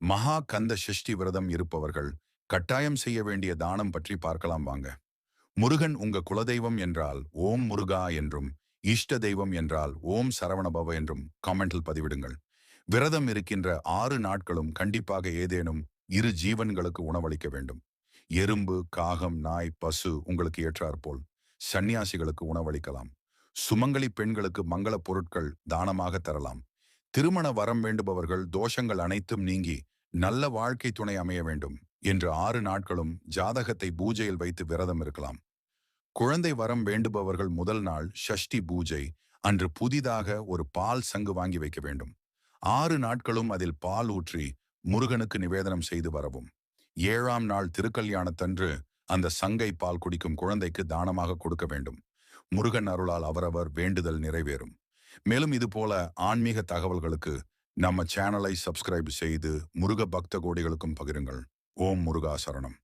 மகா கந்த சஷ்டி விரதம் இருப்பவர்கள் கட்டாயம் செய்ய வேண்டிய தானம் பற்றி பார்க்கலாம் வாங்க. முருகன் உங்க குலதெய்வம் என்றால் ஓம் முருகா என்றும், இஷ்ட தெய்வம் என்றால் ஓம் சரவணபவ என்றும் காமெண்டில் பதிவிடுங்கள். விரதம் இருக்கின்ற 6 நாட்களும் கண்டிப்பாக ஏதேனும் இரு ஜீவன்களுக்கு உணவளிக்க வேண்டும். எறும்பு, காகம், நாய், பசு உங்களுக்கு ஏற்றாற்போல். சந்நியாசிகளுக்கு உணவளிக்கலாம். சுமங்கலி பெண்களுக்கு மங்கள பொருட்கள் தானமாக தரலாம். திருமண வரம் வேண்டுபவர்கள் தோஷங்கள் அனைத்தும் நீங்கி நல்ல வாழ்க்கை துணை அமைய வேண்டும் என்று 6 நாட்களும் ஜாதகத்தை பூஜையில் வைத்து விரதம் இருக்கலாம். குழந்தை வரம் வேண்டுபவர்கள் முதல் நாள் ஷஷ்டி பூஜை அன்று புதிதாக ஒரு பால் சங்கு வாங்கி வைக்க வேண்டும். 6 நாட்களும் அதில் பால் ஊற்றி முருகனுக்கு நிவேதனம் செய்து வரவும். 7ஆம் நாள் திருக்கல்யாணத்தன்று அந்த சங்கை பால் குடிக்கும் குழந்தைக்கு தானமாக கொடுக்க வேண்டும். முருகன் அருளால் அவரவர் வேண்டுதல் நிறைவேறும். மேலும் இது போல ஆன்மீக தகவல்களுக்கு நம்ம சேனலை சப்ஸ்கிரைப் செய்து முருக பக்த கோடிகளுக்கும் பகிருங்கள். ஓம் முருகா சரணம்.